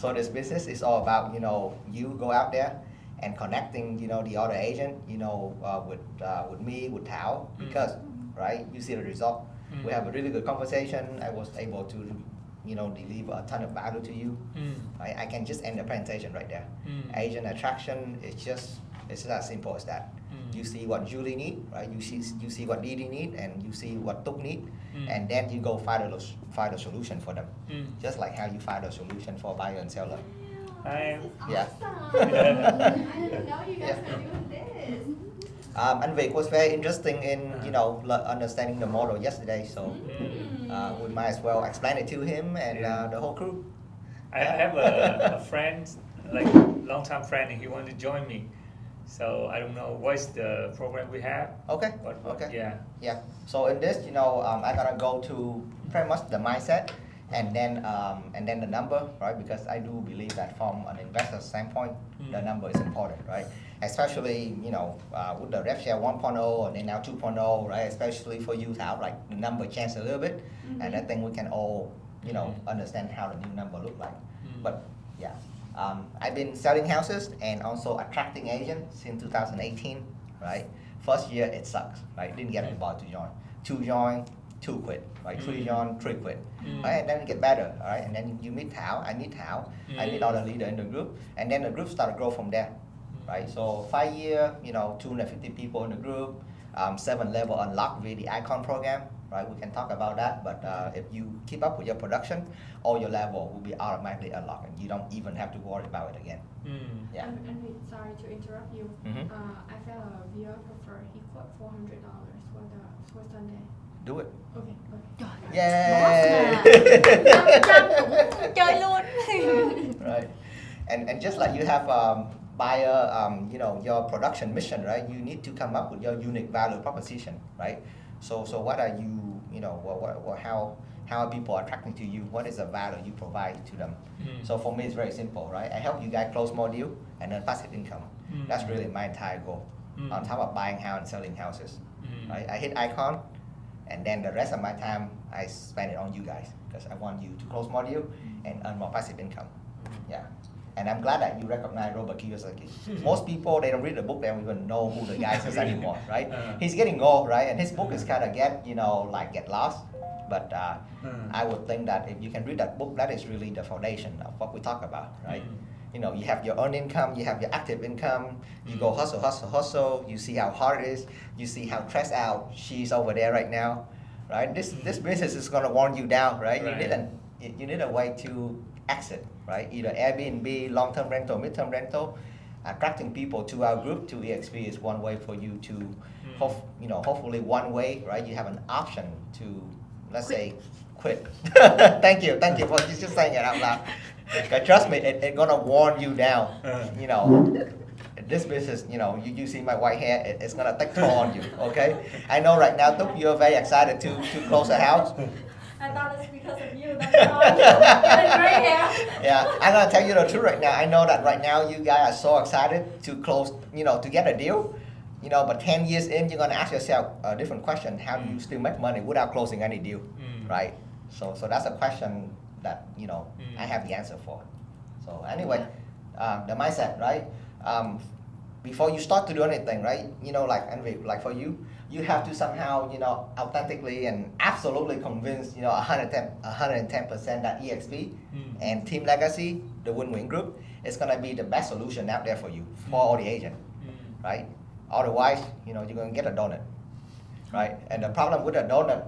So this business is all about, you go out there and connecting, the other agent, with me, with Thao, because, right, you see the result. We have a really good conversation. I was able to, deliver a ton of value to you. Right? I can just end the presentation right there. Agent attraction it's as simple as that. You see what Julie need, right? You see what Didi need, and you see what Tuk need, and then you go find a solution for them. Just like how you find a solution for buyer and seller. Yeah. Awesome. I didn't know you guys were doing this. And Vic was very interesting in understanding the model yesterday, so we might as well explain it to him and the whole crew. I have a friend, like long-time friend, and he wanted to join me. So I don't know what's the program we have. Okay. Yeah. Yeah. So in this, I'm gonna go to pretty much the mindset, and then the number, right? Because I do believe that from an investor standpoint, the number is important, right? Especially with the rev share 1.0 and then now 2.0, right? Especially for you to have like the number change a little bit, and I think we can all understand how the new number look like. But yeah. I've been selling houses and also attracting agents since 2018, right? First year it sucks, right? Didn't get anybody to join. 2 join, 2 quit, right? 3 join, 3 quit, right? And then it get better, all right? And then you meet Thao, I meet Thao, I meet other leader in the group, and then the group start to grow from there, right? So 5 year, 250 people in the group, 7 level unlocked via the Icon program, right? We can talk about that, but if you keep up with your production, all your level will be automatically unlocked, and you don't even have to worry about it again. Yeah. And sorry to interrupt you. I found a videographer. He quote $400 for Sunday. Do it. Okay. Yay! Chơi luôn. Right. And just like you have buyer, your production mission, right? You need to come up with your unique value proposition, right? So what are you, how are people attracting to you? What is the value you provide to them? So for me, it's very simple, right? I help you guys close more deal and then passive income. That's really my entire goal. On top of buying house and selling houses, right? I hit Icon, and then the rest of my time I spend it on you guys because I want you to close more deal and earn more passive income. Yeah. And I'm glad that you recognize Robert Kiyosaki. Most people, they don't read the book, they don't even know who the guy is anymore, right? He's getting old, right? And his book is kind of get lost. But I would think that if you can read that book, that is really the foundation of what we talk about, right? You have your own income, you have your active income, you go hustle, you see how hard it is, you see how stressed out she's over there right now, right? This business is gonna worn you down, right? You need a way to exit, right? Either Airbnb, long-term rental, mid-term rental. Attracting people to our group, to EXP, is one way for you to, hopefully one way, right? You have an option to, let's say, quit. Thank you for just saying it out loud. Trust me, it's gonna worn you down. This business, you see my white hair, it's gonna take toll on you. Okay? I know right now, Tuk, you're very excited to close a house. I thought it's because of you. That's why. Gray hair. Yeah, I'm gonna tell you the truth right now. I know that right now you guys are so excited to close, to get a deal. But 10 years in, you're gonna ask yourself a different question: how do you still make money without closing any deal, right? So that's a question that I have the answer for. So anyway, the mindset, right? Before you start to do anything, right? Like for you. You have to somehow, authentically and absolutely convince, 110% that EXP and Team Legacy, the win-win group, is gonna be the best solution out there for you, for all the agents, right? Otherwise, you're gonna get a donut, right? And the problem with a donut,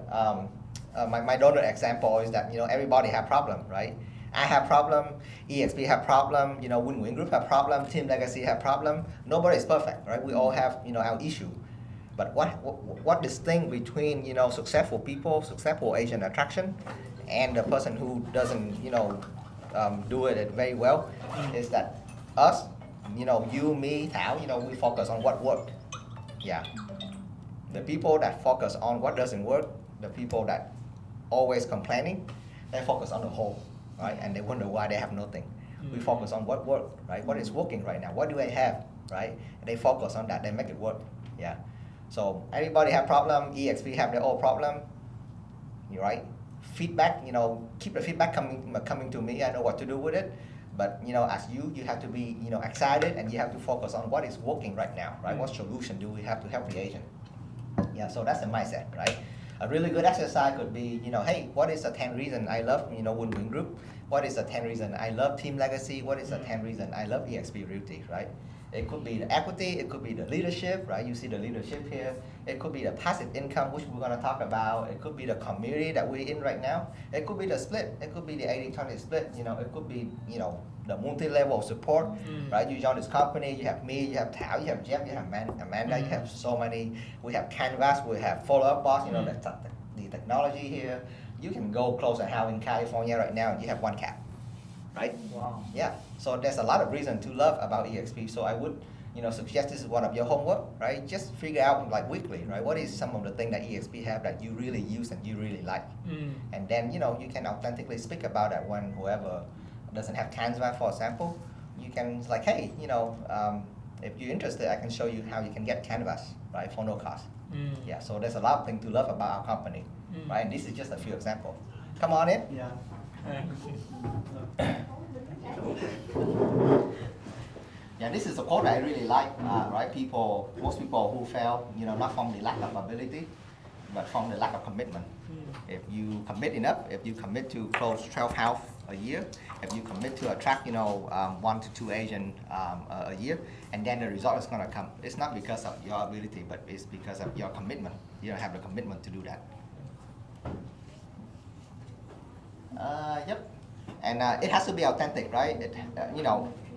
my donut example is that, everybody have problem, right? I have problem, EXP have problem, win-win group have problem, Team Legacy have problem. Nobody is perfect, right? We all have, our issue. But what distinct between successful people, successful agent attraction, and the person who doesn't do it very well is that us, you, me, Thao, we focus on what worked. Yeah. The people that focus on what doesn't work, the people that always complaining, they focus on the whole, right? And they wonder why they have nothing. We focus on what worked, right? What is working right now? What do I have, right? And they focus on that. They make it work. Yeah. So everybody have problem. EXP have their own problem. You're right. Feedback, keep the feedback coming to me. I know what to do with it. But as you have to be excited, and you have to focus on what is working right now, right? What solution do we have to help the agent? Yeah, so that's the mindset, right? A really good exercise could be, hey, what is the 10 reason I love, win-win group? What is the 10 reason I love team legacy? What is the 10 reason I love eXp Realty, right? It could be the equity, it could be the leadership, right? You see the leadership here. It could be the passive income, which we're gonna talk about. It could be the community that we're in right now. It could be the split. It could be the 80-20 split. It could be, the multi-level support, right? You join this company, you have me, you have Tao, you have Jeff, you have Amanda, you have so many. We have Canvas, we have follow-up boss, the technology here. You can go close a house in California right now and you have one cap, right? Wow. Yeah, so there's a lot of reason to love about eXp. So I would, suggest this is one of your homework, right? Just figure out like weekly, right? What is some of the things that eXp have that you really use and you really like? And then, you can authentically speak about that when whoever doesn't have Canva, for example, you can like, hey, if you're interested, I can show you how you can get Canvas, right, for no cost. Yeah, so there's a lot of things to love about our company, right? And this is just a few examples. Come on in. Yeah. Yeah, this is a quote I really like, right? Most people who fail, not from the lack of ability, but from the lack of commitment. If you commit enough, if you commit to close 12 house a year, if you commit to attract, 1 to 2 agents a year, and then the result is gonna come. It's not because of your ability, but it's because of your commitment. You don't have the commitment to do that. Yep, and it has to be authentic, right?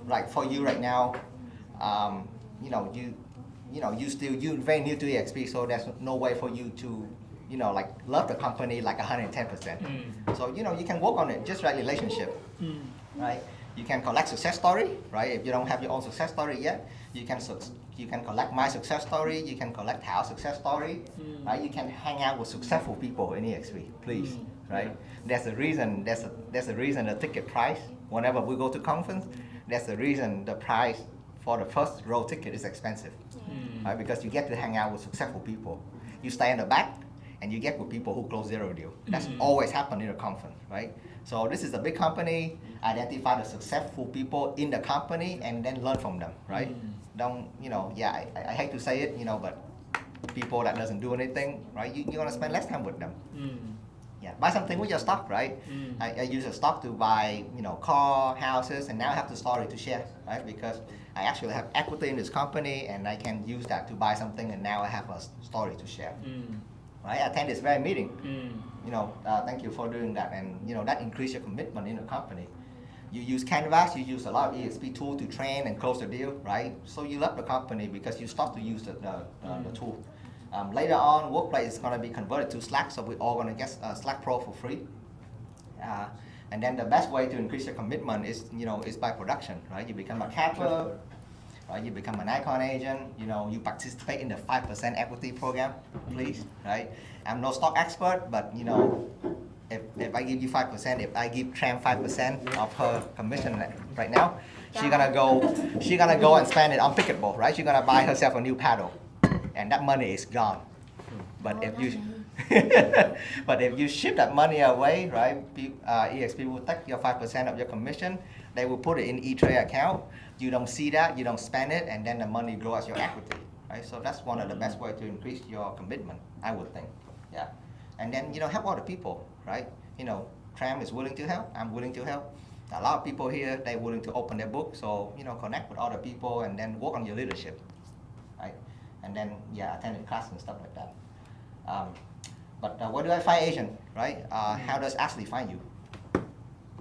Like for you right now, you're very new to eXp, so there's no way for you to, like love the company like 110%. So you can work on it, just like relationship, right? You can collect success story, right? If you don't have your own success story yet, you can collect my success story. You can collect our success story, right? You can hang out with successful people in eXp, please, right? There's a reason. There's a reason the ticket price. Whenever we go to conference, there's a reason the price for the first row ticket is expensive, right? Because you get to hang out with successful people. You stay in the back, and you get with people who close zero deal. That's always happened in a conference, right? So this is a big company. Identify the successful people in the company and then learn from them, right? Don't, I hate to say it, but people that doesn't do anything, right? You're gonna spend less time with them. Yeah, buy something with your stock, right? I use a stock to buy, car, houses, and now I have the story to share, right? Because I actually have equity in this company, and I can use that to buy something, and now I have a story to share. Right? I attend this very meeting. Thank you for doing that, and that increase your commitment in the company. You use Canvas, you use a lot of eXp tool to train and close the deal, right? So you love the company because you start to use the tool. Later on, Workplace is going to be converted to Slack, so we're all going to get Slack Pro for free. And then the best way to increase your commitment is, is by production, right? You become a capper, right? You become an icon agent. You participate in the 5% equity program, please, right? I'm no stock expert, but if I give you 5%, if I give Tram 5% of her commission right now, she's gonna go and spend it on pickleball, right? She's gonna buy herself a new paddle, and that money is gone. But if you ship that money away, right? eXp will take your 5% of your commission. They will put it in E-Trade account. You don't see that, you don't spend it, and then the money grows as your equity, right? So that's one of the best ways to increase your commitment, I would think. Yeah, and then help other people, right? Tram is willing to help. I'm willing to help. A lot of people here, they're willing to open their book. So connect with other people and then work on your leadership, right? And then attend class and stuff like that. But where do I find agent, right? How does Ashley find you?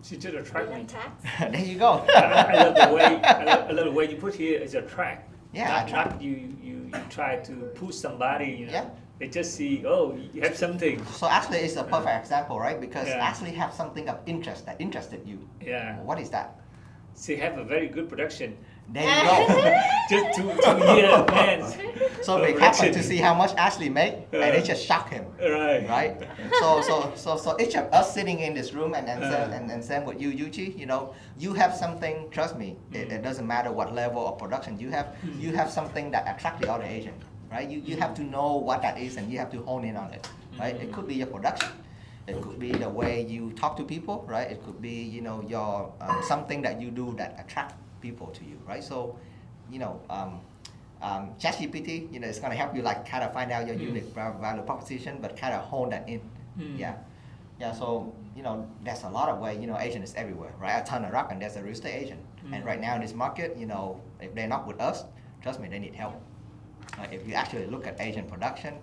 She just attract me. There you go. I love the way you put here is attract. Yeah, not you try to push somebody. Yeah. They just see, oh, you have something. So Ashley is a perfect example, right? Because Ashley have something of interest that interested you. Yeah. What is that? She have a very good production. There you go. Just 2 years, man. So we happen to see how much Ashley make, and it just shocked him. Right. So each of us sitting in this room and same with you, Yuchi, you have something, trust me, it doesn't matter what level of production you have something that attracts the other agent, right? You have to know what that is and you have to hone in on it, right? It could be your production, It could be the way you talk to people, right? It could be, you know, your something that you do that attract people to you, right? So, you know, ChatGPT, you know, it's gonna help you like kind of find out your unique value proposition, but kind of hone that in. Yeah. Yeah, so, you know, there's a lot of ways, you know, agent is everywhere, right? I turn a rock and there's a real estate agent. And right now in this market, you know, if they're not with us, trust me, they need help. If you actually look at agent production,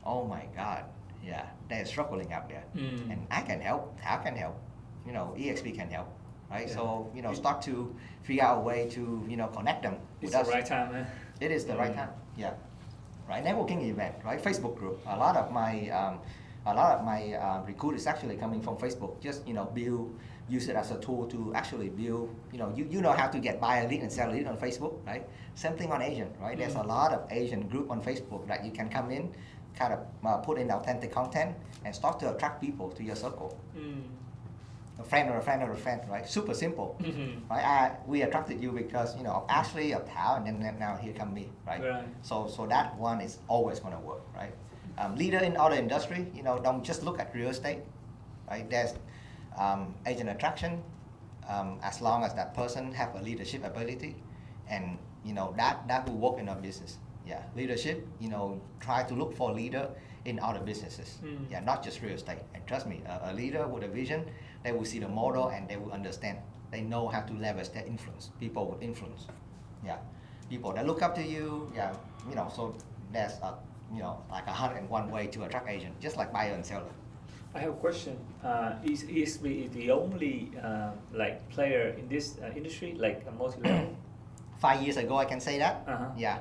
oh my God, yeah, they're struggling out there. And I can help, how can help? You know, EXP can help, right? Yeah. So, you know, start to figure out a way to, you know, connect them with It's us. the right time, man. It is the right time, yeah. Right, networking event, right? Facebook group. A lot of my recruit is actually coming from Facebook. Just, you know, use it as a tool to actually build. You know, you know how to get buyer lead and sell lead on Facebook, right? Same thing on agent, right? There's a lot of agent group on Facebook that you can come in, kind of put in authentic content and start to attract people to your circle. A friend or a friend or a friend, right? Super simple, right? We attracted you because, you know, of Ashley, of Tao, and then now here come me, right? So that one is always going to work, right? Leader in other industry, you know, don't just look at real estate, right? There's agent attraction, as long as that person have a leadership ability, and, you know, that will work in our business. Yeah, leadership, you know, try to look for leader in other businesses. Yeah, not just real estate. And trust me, a leader with a vision, they will see the model and they will understand. They know how to leverage their influence, people with influence. Yeah, people that look up to you. Yeah, you know, so there's you know, like 101 way to attract agent, just like buyer and seller. I have a question. Is EXP the only like player in this industry, like a multi-level? 5 years ago, I can say that. Yeah.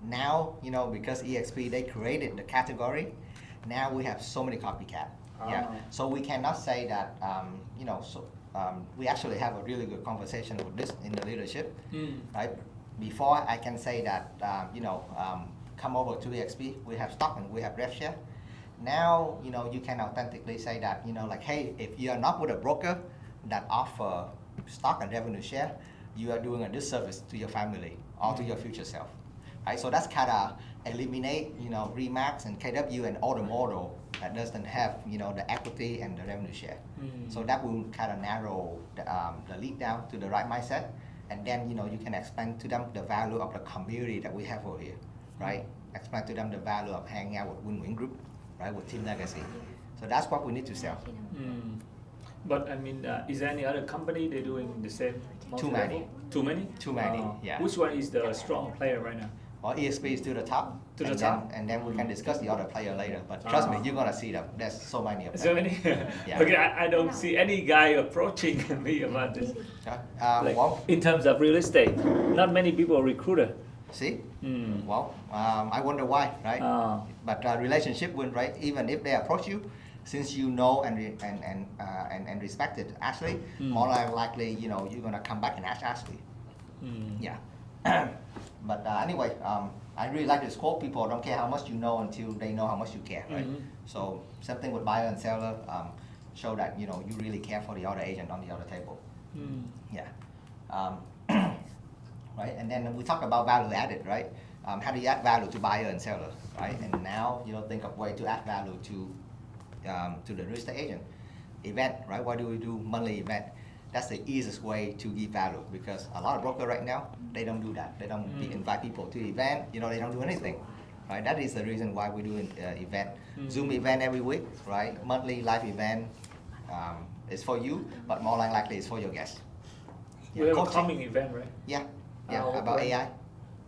Now, you know, because EXP, they created the category, now we have so many copycat. Yeah, so we cannot say that, you know, so we actually have a really good conversation with this in the leadership, right? Before I can say that, you know, come over to EXP, we have stock and we have rev share. Now, you know, you can authentically say that, you know, like, hey, if you are not with a broker that offer stock and revenue share, you are doing a disservice to your family or to your future self, right? So that's kind of eliminate, you know, Remax and KW and all the model that doesn't have, you know, the equity and the revenue share. So that will kind of narrow the lead down to the right mindset, and then, you know, you can explain to them the value of the community that we have over here, right? Explain to them the value of hanging out with win-win group, right, with Team Legacy. So that's what we need to sell. But I mean, is there any other company they're doing the same? Too many. Too many? Too many, yeah. Which one is the strong player right now? Well, EXP is to the top. To the and top? Then, and then we can discuss the other player later. But trust me, you're gonna see them. There's so many of them. So many? Yeah. Okay, I don't see any guy approaching me about this. Like, Well, in terms of real estate, not many people are recruiter. see? Well, I wonder why, right? But relationship win, right? Even if they approach you, since you know and respected Ashley, more likely, you know, you're gonna come back and ask Ashley. Yeah. But anyway, I really like this quote: people don't care how much you know until they know how much you care, right? So something with buyer and seller, show that, you know, you really care for the other agent on the other table. Yeah. Right, and then we talk about value added, right? How do you add value to buyer and seller, right? And now, you know, think of way to add value to the real estate agent. Event, right? Why do we do monthly event? That's the easiest way to give value, because a lot of brokers right now, they don't do that. They don't invite people to event, you know, they don't do anything, right? That is the reason why we do an event. Zoom event every week, right? Monthly live event is for you, but more likely it's for your guests. We have a Coaching. coming event, right? Yeah, yeah, Oh, about okay. AI.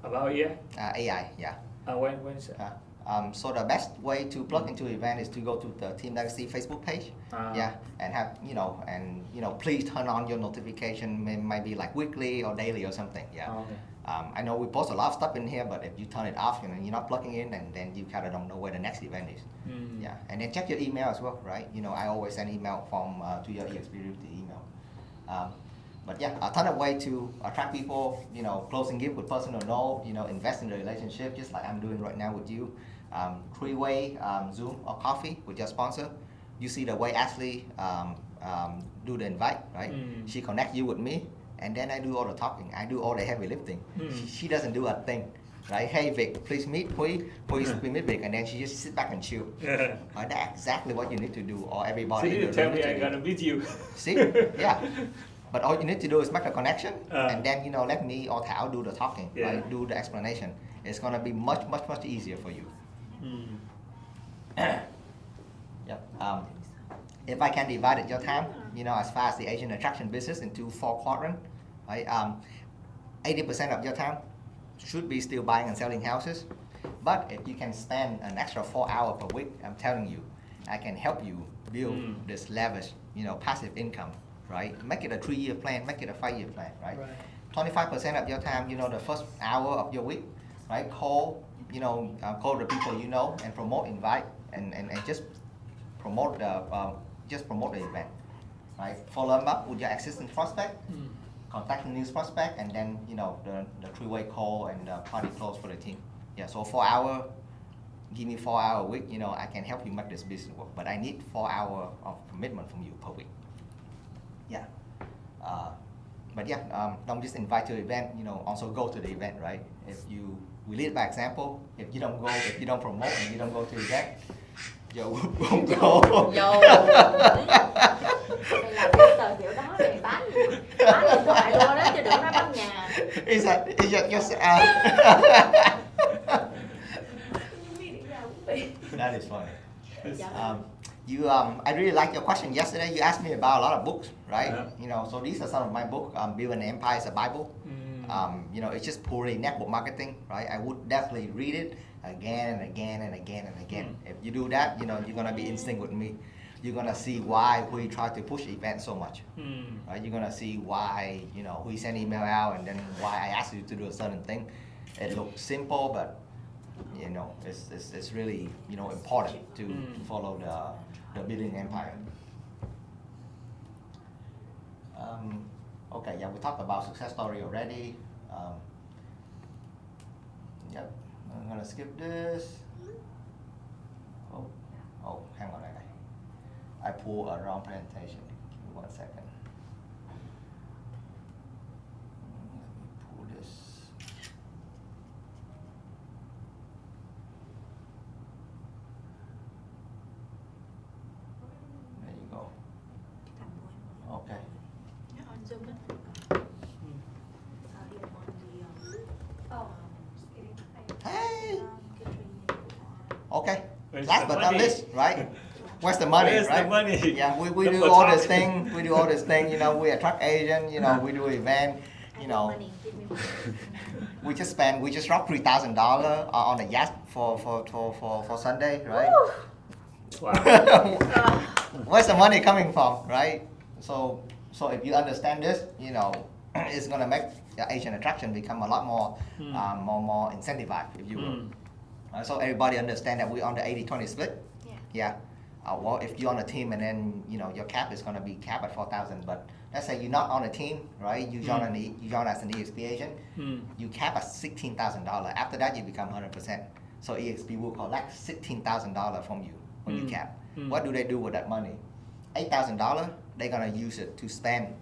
About a year? AI, yeah. When is it? So the best way to plug into event is to go to the Team Legacy Facebook page, yeah, and have, you know, please turn on your notification, maybe like weekly or daily or something, yeah. Okay. I know we post a lot of stuff in here, but if you turn it off, you know, you're not plugging in, and then you kind of don't know where the next event is, yeah. And then check your email as well, right? You know, I always send email from to your EXP Realty email. But yeah, a ton of way to attract people, you know, closing gift with personal note, you know, invest in the relationship, just like I'm doing right now with you. 3-way Zoom or coffee with your sponsor. You see the way Ashley do the invite, right? She connect you with me, and then I do all the talking. I do all the heavy lifting. She doesn't do a thing. right? Hey Vic, please meet Hui. Please meet Vic, and then she just sit back and chill. Right? That's exactly what you need to do, or everybody. So in you the tell room me need I'm to do. gonna meet you. See, yeah. But all you need to do is make a connection, and then let me or Thảo do the talking, Yeah. right? Do the explanation. It's gonna be much easier for you. Yep. If I can divide it your time, as far as the Asian attraction business into 4 quadrants, right? 80% of your time should be still buying and selling houses. But if you can spend an extra 4 hours per week, I'm telling you, I can help you build this lavish, passive income, right? Make it a 3-year plan, make it a 5-year plan, right? 25% of your time, the first hour of your week, right? Call the people you know and promote, invite, and just promote the event, right? Follow them up with your existing prospect, contact the new prospect, and then the 3-way call and the party close for the team. Yeah, so 4 hours, give me 4 hours a week, I can help you make this business work, but I need 4 hours of commitment from you per week. Yeah. But yeah, don't just invite to the event, also go to the event, right? We lead by example. If you don't go, if you don't promote, and you don't go to the event, yo won't go. Yo. Mày làm cái tờ kiểu đó để bán điện thoại luôn đó, chứ đừng nói bán nhà. Is that just That is funny. I really like your question yesterday. You asked me about a lot of books, right? So these are some of my books. Build an Empire is a Bible. It's just purely network marketing, right? I would definitely read it again and again and again and again. If you do that, you're gonna be in sync with me. You're gonna see why we try to push events so much, right? You're gonna see why we send email out, and then why I ask you to do a certain thing. It looks simple, but it's really important to follow the building empire. Okay, yeah, we talked about success story already. Yep, I'm gonna skip this. Oh, hang on, I pulled a wrong presentation. Give me 1 second. Let me pull this. There you go. Okay. On Zoom đó. Hey. Okay. Where's Last the but not money? least, right? Where's the money, Where's right? the money? Yeah, we Number do all talk. this thing. We do all this thing. We attract agent. We do event. Money, give me money. We just dropped $3,000 on a yacht for Sunday, right? Wow. Where's the money coming from, right? So if you understand this, it's gonna make the Asian attraction become a lot more more incentivized, if you will. So everybody understand that we're on the 80-20 split. Yeah. Well, if you're on a team and then your cap is gonna be capped at 4,000, but let's say you're not on a team, right? You join as an EXP agent. You cap at $16,000. After that, you become 100%. So EXP will collect $16,000 from you when you cap. What do they do with that money? $8,000. They're gonna use it to spend,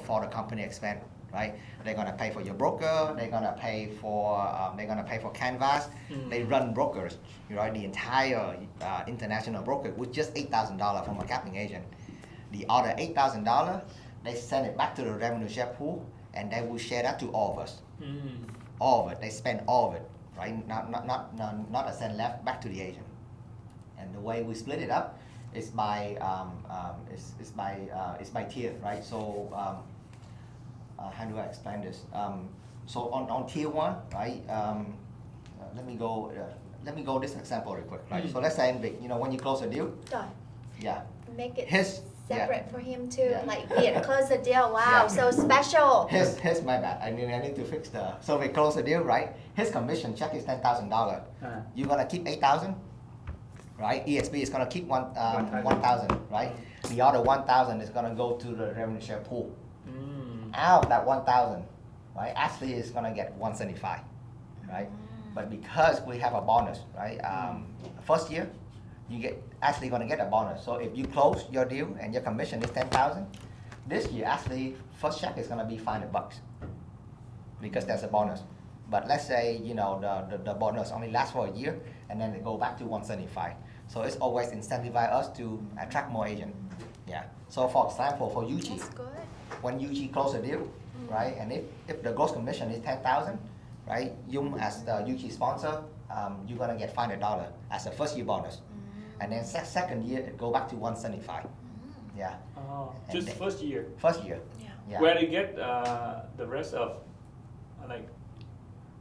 for the company expense, right? They're gonna pay for your broker. They're gonna pay for canvas. They run brokers, right? The entire international broker with just $8,000 from a capping agent. The other $8,000, they send it back to the revenue share pool, and they will share that to all of us. All of it. They spend all of it, right? Not a cent left back to the agent. And the way we split it up is by tier, right? So how do I explain this? So on tier 1, right? Let me go this example real quick, right? So let's say in Vic, when you close a deal, Rồi, yeah, make it his separate for him too. Like Viet close the deal. Wow, Yeah. so special. his my bad. I need to fix so we close the deal, right? His commission check is $10,000. You're gonna keep 8,000, right? EXP is gonna keep 1,000, right? The other 1,000 is gonna go to the revenue share pool. Out of that 1,000, right? Ashley is gonna get 175, right? But because we have a bonus, right? First year, you get actually gonna get a bonus. So if you close your deal and your commission is 10,000, this year actually first check is gonna be $500 because there's a bonus. but let's say the bonus only lasts for a year and then it go back to 175. So it's always incentivize us to attract more agent. Yeah. So for example, for UG, That's good. when UG close a deal, right, and if the gross commission is 10,000, right, you as the UG sponsor, you're gonna get $500 as a first year bonus, and then second year it go back to 175. Yeah. Oh, And just then- first year. First year. Yeah. Yeah. Where do you get the rest of like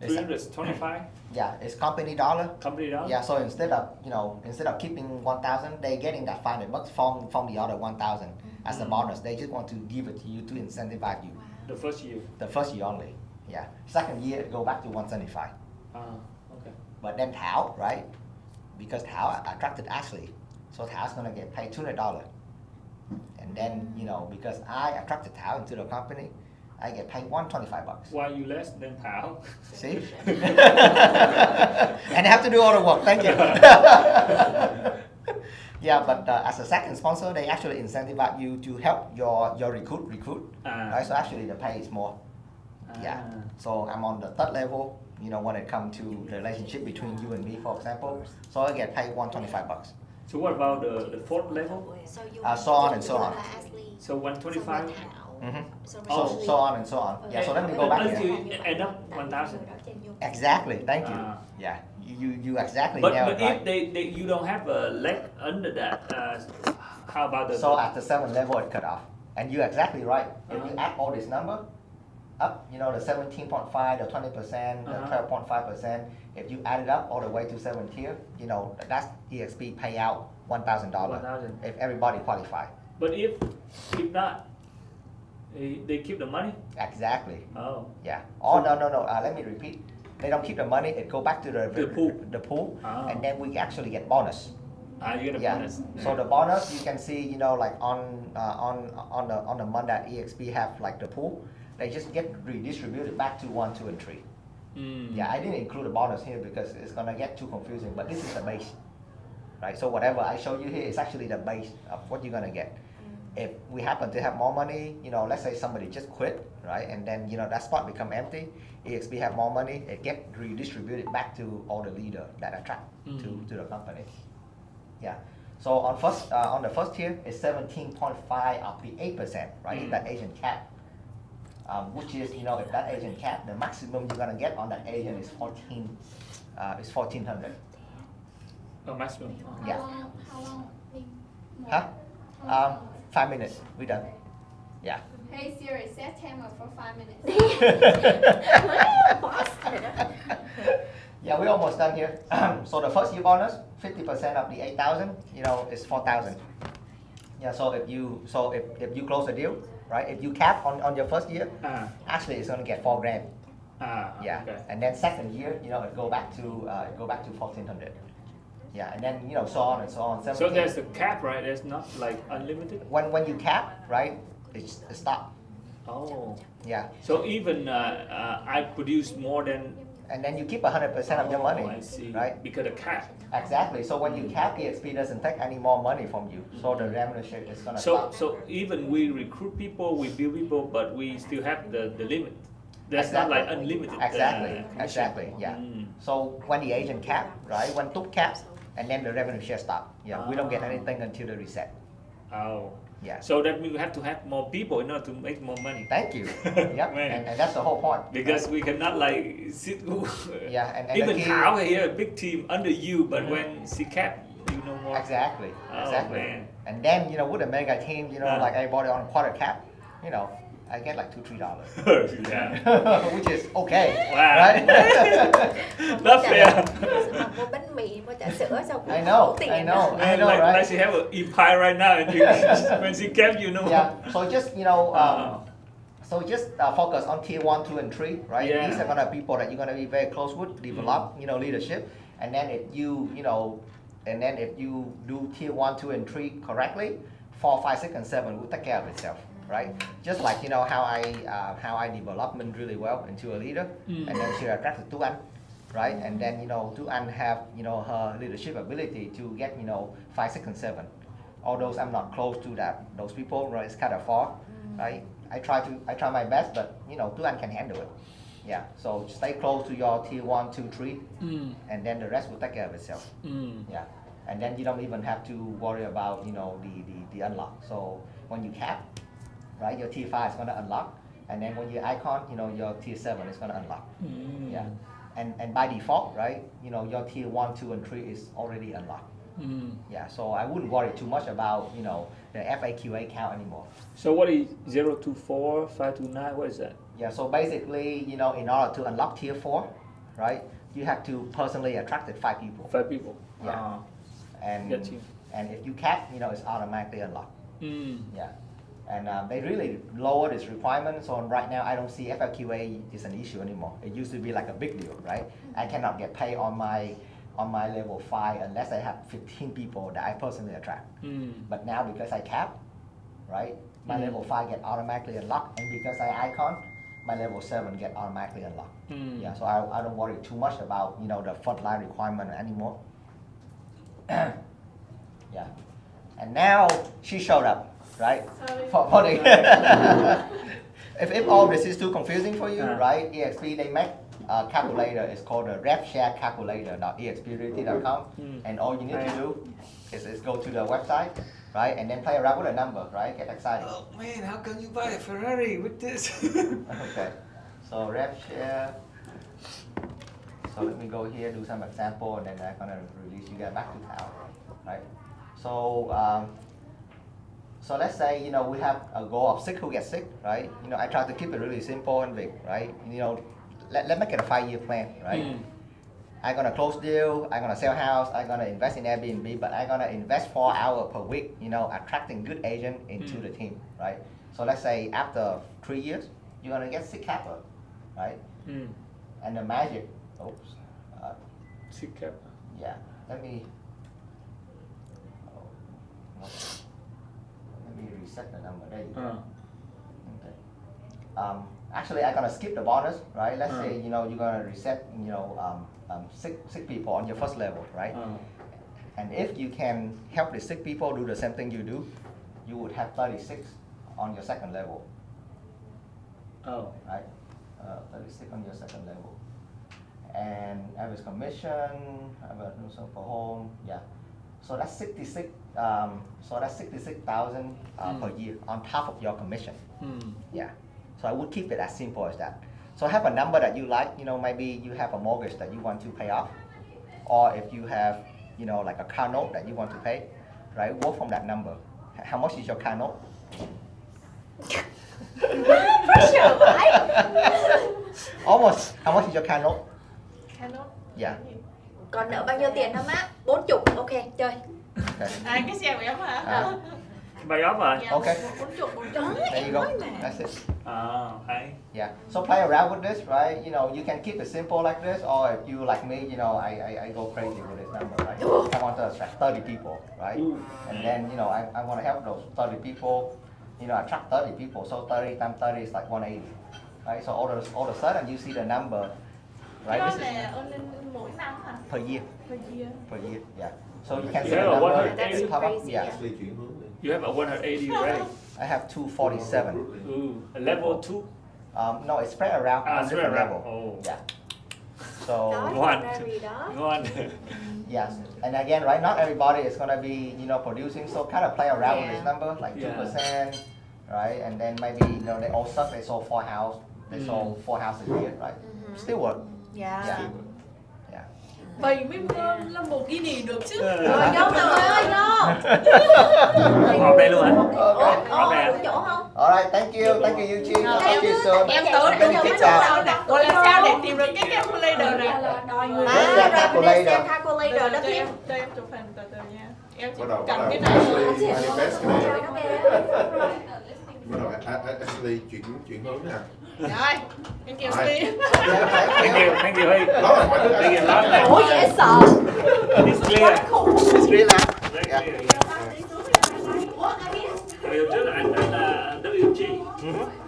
It's a- 325 Yeah, it's company dollar. company dollars? Yeah, so instead of keeping 1,000, they getting that $500 from the other 1,000 as a bonus. They just want to give it to you to incentivize you. The first year. The first year only. Yeah. Second year it go back to 175. Okay. But then Thảo, right? Because Thảo attracted Ashley, so Thảo gonna get paid $200. And then because I attracted Thảo into the company, I get paid $125. Why you less than Thảo? See? And I have to do all the work. Thank you. Yeah, but as a second sponsor, they actually incentivize you to help your recruit. Right? So actually the pay is more. Yeah. So I'm on the third level. When it comes to the relationship between you and me, for example. So I get paid $125. So what about the fourth level? So you So on and so on. So 125? Mm-hmm. Oh. So on and so on. Yeah. So let me go back Until here. you end up 1,000. Exactly. Thank you. Yeah. You exactly nailed But it right. if you don't have a leg under that, how about the? So at the 7th level, it cut off. And you're exactly right. If you add all this number up, the 17.5, the 20%, the 12.5%, if you add it up all the way to 7th tier, that's EXP payout $1,000 $1,000. if everybody qualify. But if not, they keep the money. Exactly. Oh. Yeah. Oh, no. Let me repeat. They don't keep the money. It go back to the pool. The pool, Ah. and then we actually get bonus. You get a Yeah. bonus. So the bonus you can see, like on the month that EXP have like the pool, they just get redistributed back to 1, 2, and 3. Yeah, I didn't include the bonus here because it's gonna get too confusing. But this is the base, right? So whatever I show you here is actually the base of what you're gonna get. If we happen to have more money, let's say somebody just quit, right, and then that spot become empty, EXP have more money, it get redistributed back to all the leader that attract to the company. Yeah. So on the first tier is 17.5 up to 8%, right? That agent cap, which is if that agent cap, the maximum you're gonna get on that agent is 1,400. Oh, maximum. Oh. Yeah. How long? Huh? 5 minutes. We done. Yeah. Hey Siri, set timer for 5 minutes. Boss rồi đó. Yeah, we're almost done here. So the first year bonus, 50% of the 8,000, is 4,000. Yeah. So if you close the deal, right? If you cap on your first year, actually it's gonna get $4,000. Yeah. Okay. And then second year, it go back to 1,400. Yeah. And then so on and so on. So 17. there's a cap, right? There's not like unlimited. When you cap, right? It's stop. Oh. Yeah. So even I produce more than. And then you keep 100% of your money, I see. right? Because the cap. Exactly. So when you cap, EXP doesn't take any more money from you. So the revenue share is gonna stop. So even we recruit people, we build people, but we still have the limit. That's not like unlimited. Exactly. commission. Exactly. Yeah. Mm. So when the agent cap, right? When Túc caps, and then the revenue share stop. Yeah. We don't get anything until the reset. Oh. Yeah. So that means we have to have more people in order to make more money. Thank you. Yep. Man. And that's the whole point. Because we cannot like sit. Yeah. And Even the key, Thảo here, a big team under you, but when she cap, you know more. Exactly. Oh, Exactly. man. And then with a mega team, like everybody on quarter cap, I get like $2-3. Yeah. Which is okay. Wow. Right? Not fair. Mà mua bánh mì, mua trà sữa sao cũng I know, đủ tiền I đó. know, I Man, know, like, right? like she have an empire right now, and you, when she cap, you know. Yeah. So just so just focus on tier 1, 2, and 3, right? Yeah. These are gonna be people that you're gonna be very close with, develop, leadership, and then if you do tier 1, 2, and 3 correctly, 4, 5, 6, and 7 will take care of itself. Right, just like how I development really well into a leader, and then she attracted Tu Anh, right? And then Tu Anh have her leadership ability to get 5, 6, and 7. Although I'm not close to those people, right? It's kind of far, right? I try my best, but Tu Anh can handle it. Yeah, so stay close to your tier 1, 2, 3, and then the rest will take care of itself. Yeah, and then you don't even have to worry about the unlock. So when you cap, right, your tier 5 is going to unlock, and then when you icon, your tier 7 is going to unlock. Yeah, and by default, right, your tier 1, 2, and 3 is already unlocked. Yeah, so I wouldn't worry too much about the FAQA count anymore. So what is 0 to 4, 5 to 9? What is that? Yeah, so basically, in order to unlock tier 4, right, you have to personally attract 5 people. 5 people. Yeah. And Got you. and if you cap, it's automatically unlocked. Yeah. And they really lowered its requirements. So right now, I don't see FAQA is an issue anymore. It used to be like a big deal, right? I cannot get paid on my level 5 unless I have 15 people that I personally attract. But now because I cap, right, my level 5 get automatically unlocked, and because I icon, my level 7 get automatically unlocked. Yeah, so I don't worry too much about the frontline requirement anymore. Yeah, and now she showed up, right? Sorry. If all this is too confusing for you, right? EXP they make a calculator. It's called a rev share calculator.exprealty.com, and all you need to do is go to the website, right, and then play around with a number, right? Get excited. Oh man, how can you buy a Ferrari with this? Okay, so rev share. So let me go here, do some example, and then I'm gonna release you guys back to town, right? So so let's say we have a goal of 6 who get sick, right? I try to keep it really simple and big, right? Let's make it a 5-year plan, right? I'm gonna close deal, I'm gonna sell house, I'm gonna invest in Airbnb, but I'm gonna invest 4 hours per week, attracting good agent into the team, right? So let's say after 3 years, you're gonna get 6 capper, right? And the magic, oops, 6 cap. yeah, let me reset the number. There you go. Okay. Actually, I'm gonna skip the bonus, right? Let's say you're gonna reset 6 people on your first level, right? And if you can help the 6 people do the same thing you do, you would have 36 on your second level. Oh. Right? 36 on your second level. And average commission, average for home, yeah. So that's 66. So that's 66,000 per year on top of your commission. Yeah. So I would keep it as simple as that. So have a number that you like. Maybe you have a mortgage that you want to pay off, or if you have, like a car note that you want to pay, right? Work from that number. How much is your car note? Pressure vậy. Almost. How much is your car note? Cannot. Yeah. Còn nợ bao nhiêu tiền hả má? 40. Ok, chơi. Okay. Cái xe của em hả? Buy off rồi. Dạ, Okay. 40. There you go. That's it. Okay. Yeah. So play around with this, right? You can keep it simple like this, or if you like me, I go crazy with this number, right? I want to attract 30 people, right? And then I want to help those 30 people, attract 30 people. So 30 times 30 is like 180, right? So all of a sudden you see the number, right? Cái đó This is là earning mỗi năm hả? per year, Per year. per year. Yeah. So you can see Yeah, the number. 180. Pop up. Crazy, Yeah. yeah. You have a 180 already. I have 247. Ooh, a level 2. No, it's spread around on spread different around. level. Oh. Yeah. So. Đó, Ngon. Ferrari đó. Ngon. Yes, and again, right, not everybody is gonna be, producing, so kind of play around with this Yeah. number, like Yeah. 2%, right, and then maybe, they all suck, they sold 4 houses, they sold 4 houses a year, right, still work, Dạ. yeah, yeah. Vậy mới Lamborghini được chứ. Rồi vô nào ơi, vô. Họp đây luôn hả? Okay. Đủ chỗ không? Alright, thank you Eugene, talk to you soon. Em tưởng I'm gonna kick out. Gọi là sao để tìm được cái calculator này? Đòi người. Yes, À, yeah, rồi mình calculator. xem calculator đó Cho Kim. em chụp hình từ từ nha. Em chỉ Bắt đầu cầm cái bắt này. đầu manifest cái Trời này. nó nghe. Bắt đầu actually chuyển hướng nè. Rồi, thank you Steve. Yeah, thank you. Thank you, hey. Đó là mọi thứ Thank you, last name. Ủa dễ sợ. It's clear. It's really loud. Very Yeah. clear. Điều trước là anh là WG.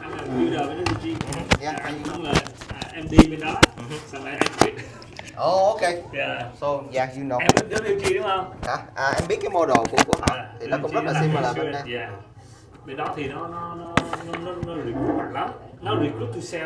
Anh là builder với WG. Yeah. Anh cũng là MD bên đó. Xong rồi anh quit. Oh, okay. Yeah. So, yeah, you know. Em biết WG đúng không? Hả? Em biết cái model của họ, thì nó cũng rất là similar bên đây. Yeah. Bên đó thì nó recruit mạnh lắm. Nó recruit to sell